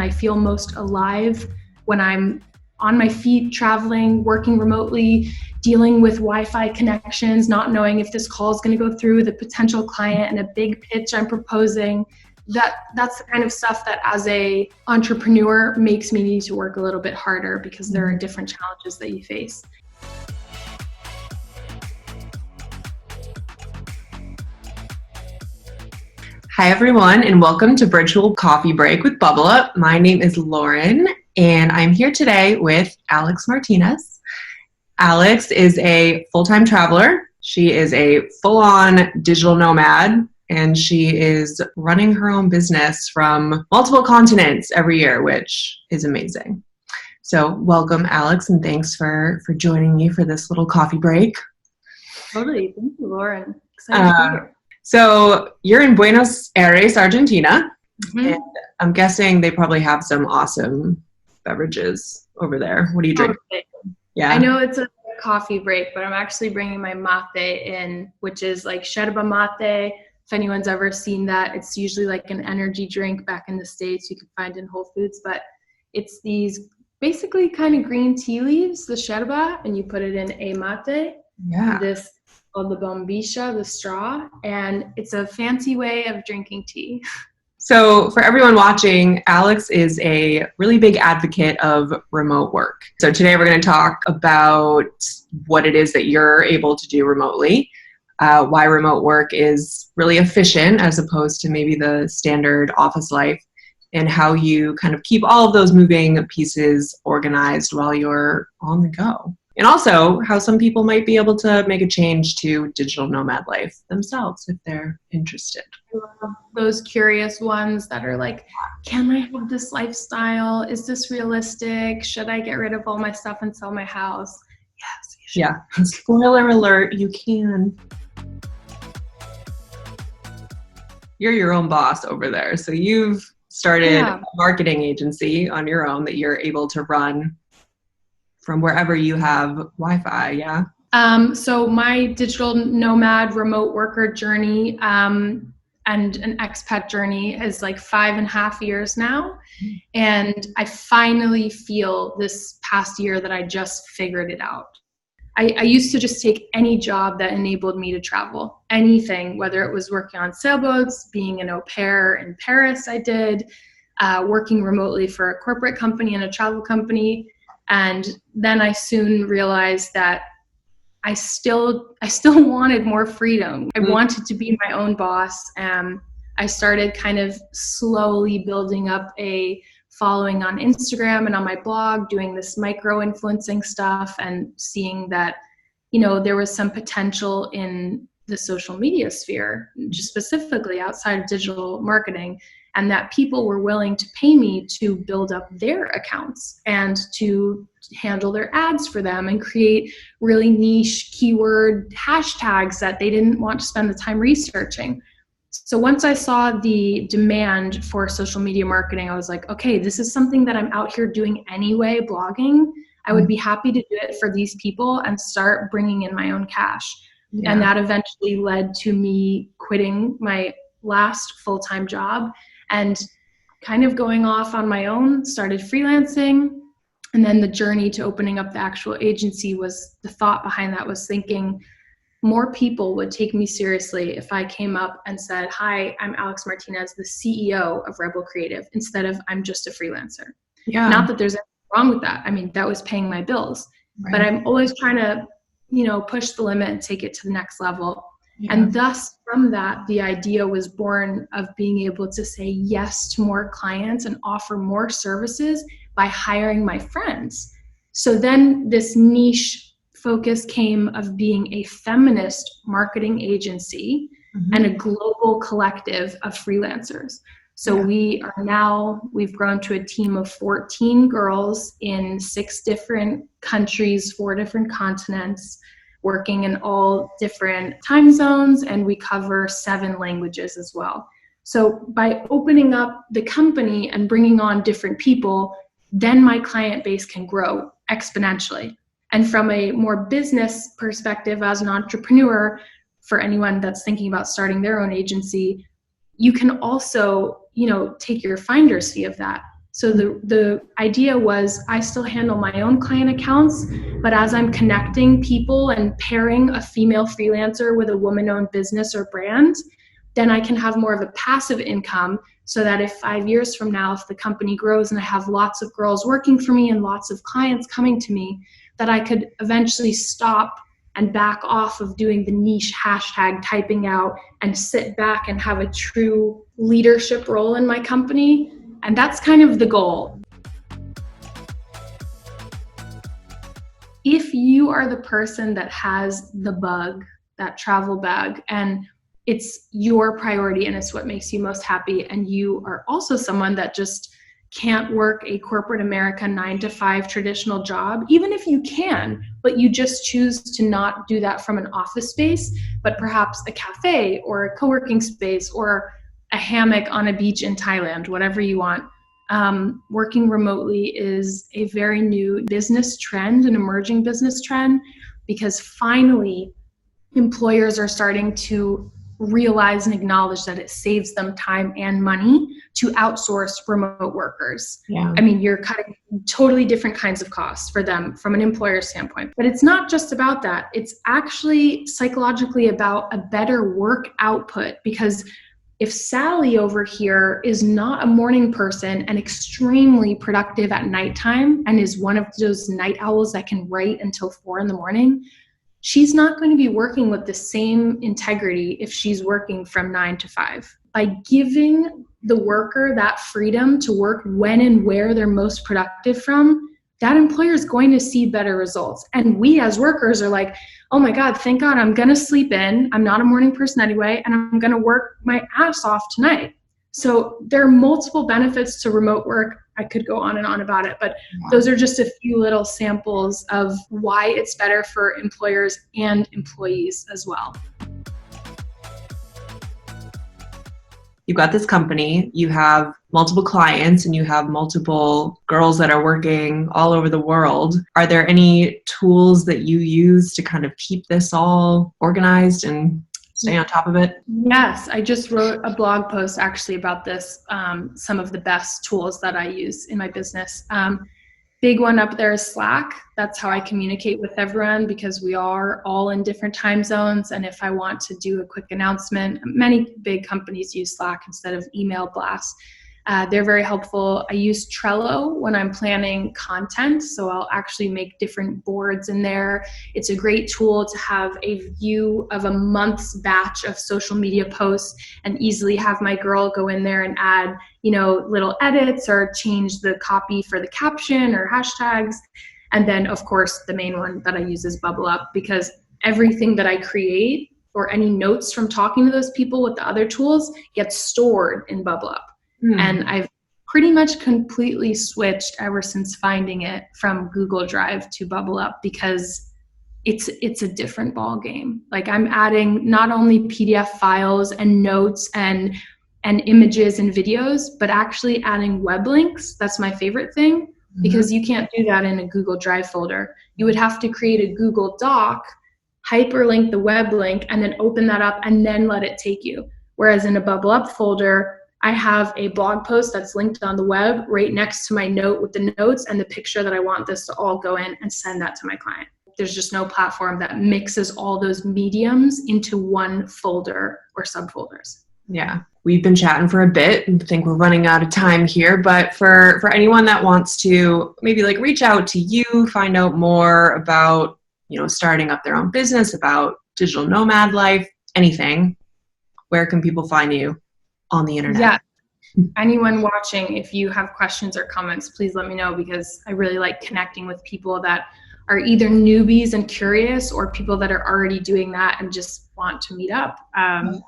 I feel most alive when I'm on my feet, traveling, working remotely, dealing with Wi-Fi connections, not knowing if this call is going to go through with a potential client and a big pitch I'm proposing. That's the kind of stuff that as a entrepreneur makes me need to work a little bit harder because there are different challenges that you face. Hi, everyone, and welcome to Virtual Coffee Break with Bubble Up. My name is Lauren, and I'm here today with Alex Martinez. Alex is a full-time traveler. She is a full-on digital nomad, and she is running her own business from multiple continents every year, which is amazing. So welcome, Alex, and thanks for joining me for this little coffee break. Totally. Thank you, Lauren. Excited to be here. So you're in Buenos Aires, Argentina, and I'm guessing they probably have some awesome beverages over there. What do you drink? Okay. Yeah, I know it's a coffee break, but I'm actually bringing my mate in, which is like yerba mate. If anyone's ever seen that, it's usually like an energy drink back in the States you can find in Whole Foods, but it's these basically kind of green tea leaves, the yerba, and you put it in a mate. Yeah. This called the bombilla, the straw, and it's a fancy way of drinking tea. So for everyone watching, Alex is a really big advocate of remote work. So today we're going to talk about what it is that you're able to do remotely, why remote work is really efficient as opposed to maybe the standard office life, and how you kind of keep all of those moving pieces organized while you're on the go. And also how some people might be able to make a change to digital nomad life themselves if they're interested. I love those curious ones that are like, can I have this lifestyle? Is this realistic? Should I get rid of all my stuff and sell my house? Yes, you should. Yeah. Spoiler alert, you can. You're your own boss over there. So you've started a marketing agency on your own that you're able to run from wherever you have Wi-Fi, yeah? So my digital nomad remote worker journey and an expat journey is like 5.5 years now. And I finally feel this past year that I just figured it out. I used to just take any job that enabled me to travel, anything, whether it was working on sailboats, being an au pair in Paris, I did, working remotely for a corporate company and a travel company. And then I soon realized that I still wanted more freedom. I wanted to be my own boss. I started kind of slowly building up a following on Instagram and on my blog, doing this micro influencing stuff and seeing that, there was some potential in the social media sphere, just specifically outside of digital marketing, and that people were willing to pay me to build up their accounts and to handle their ads for them and create really niche keyword hashtags that they didn't want to spend the time researching. So once I saw the demand for social media marketing, I was like, okay, this is something that I'm out here doing anyway, blogging. I would be happy to do it for these people and start bringing in my own cash. Yeah. And that eventually led to me quitting my last full-time job and kind of going off on my own, started freelancing. And then the journey to opening up the actual agency was, the thought behind that was thinking more people would take me seriously if I came up and said, hi, I'm Alex Martinez, the CEO of Rebel Creative, instead of I'm just a freelancer. Yeah. Not that there's anything wrong with that. I mean, that was paying my bills, right. But I'm always trying to, push the limit and take it to the next level. Yeah. And thus, from that, the idea was born of being able to say yes to more clients and offer more services by hiring my friends. So then this niche focus came of being a feminist marketing agency and a global collective of freelancers. So we've grown to a team of 14 girls in 6 different countries, 4 different continents, working in all different time zones, and we cover 7 languages as well. So by opening up the company and bringing on different people, then my client base can grow exponentially. And from a more business perspective, as an entrepreneur, for anyone that's thinking about starting their own agency, you can also, take your finder's fee of that. So the idea was I still handle my own client accounts, but as I'm connecting people and pairing a female freelancer with a woman-owned business or brand, then I can have more of a passive income so that if 5 years from now, if the company grows and I have lots of girls working for me and lots of clients coming to me, that I could eventually stop and back off of doing the niche hashtag typing out and sit back and have a true leadership role in my company. And that's kind of the goal. If you are the person that has the bug, that travel bag, and it's your priority and it's what makes you most happy, and you are also someone that just can't work a corporate America 9-to-5 traditional job, even if you can, but you just choose to not do that from an office space, but perhaps a cafe or a co-working space or a hammock on a beach in Thailand, whatever you want. Working remotely is a very new business trend, an emerging business trend, because finally employers are starting to realize and acknowledge that it saves them time and money to outsource remote workers. Yeah. I mean, you're cutting totally different kinds of costs for them from an employer standpoint. But it's not just about that. It's actually psychologically about a better work output, because if Sally over here is not a morning person and extremely productive at nighttime and is one of those night owls that can write until 4 a.m, she's not going to be working with the same integrity if she's working from 9 to 5. By giving the worker that freedom to work when and where they're most productive from, that employer is going to see better results. And we as workers are like, oh my God, thank God I'm going to sleep in. I'm not a morning person anyway, and I'm going to work my ass off tonight. So there are multiple benefits to remote work. I could go on and on about it, but those are just a few little samples of why it's better for employers and employees as well. You've got this company, you have multiple clients, and you have multiple girls that are working all over the world. Are there any tools that you use to kind of keep this all organized and stay on top of it? Yes, I just wrote a blog post actually about this, some of the best tools that I use in my business. Big one up there is Slack. That's how I communicate with everyone, because we are all in different time zones. And if I want to do a quick announcement, many big companies use Slack instead of email blasts. They're very helpful. I use Trello when I'm planning content, so I'll actually make different boards in there. It's a great tool to have a view of a month's batch of social media posts and easily have my girl go in there and add, little edits or change the copy for the caption or hashtags. And then, of course, the main one that I use is Bubble Up, because everything that I create or any notes from talking to those people with the other tools gets stored in Bubble Up. And I've pretty much completely switched ever since finding it from Google Drive to Bubble Up, because it's a different ball game. Like, I'm adding not only PDF files and notes and images and videos, but actually adding web links. That's my favorite thing, because you can't do that in a Google Drive folder. You would have to create a Google Doc, hyperlink the web link, and then open that up and then let it take you. Whereas in a Bubble Up folder, I have a blog post that's linked on the web right next to my note with the notes and the picture that I want this to all go in, and send that to my client. There's just no platform that mixes all those mediums into one folder or subfolders. Yeah. We've been chatting for a bit and think we're running out of time here, but for anyone that wants to maybe reach out to you, find out more about, starting up their own business, about digital nomad life, anything, where can people find you on the internet? Yeah. Anyone watching, if you have questions or comments, please let me know, because I really like connecting with people that are either newbies and curious, or people that are already doing that and just want to meet up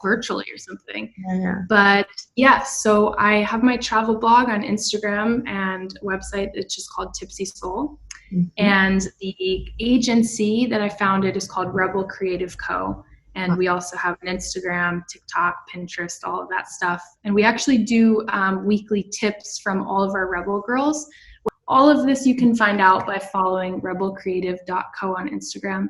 virtually or something. But so I have my travel blog on Instagram and website. It's just called Tipsy Soul. And the agency that I founded is called Rebel Creative Co. And we also have an Instagram, TikTok, Pinterest, all of that stuff. And we actually do weekly tips from all of our Rebel girls. All of this you can find out by following rebelcreative.co on Instagram.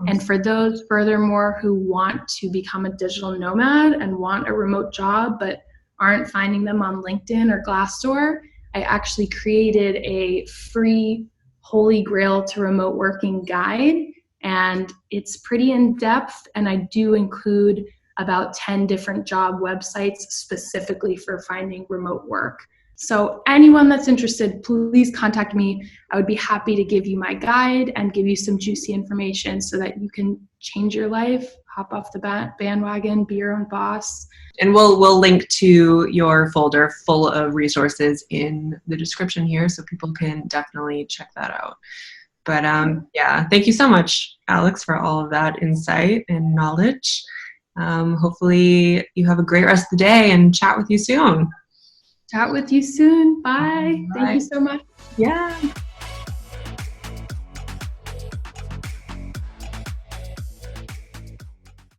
And for those, furthermore, who want to become a digital nomad and want a remote job but aren't finding them on LinkedIn or Glassdoor, I actually created a free Holy Grail to remote working guide, and it's pretty in depth, and I do include about 10 different job websites specifically for finding remote work. So anyone that's interested, please contact me. I would be happy to give you my guide and give you some juicy information so that you can change your life, hop off the bandwagon, be your own boss. And we'll link to your folder full of resources in the description here, so people can definitely check that out. But yeah, thank you so much, Alex, for all of that insight and knowledge. Hopefully you have a great rest of the day, and chat with you soon. Chat with you soon. Bye. Bye. Thank you so much. Yeah.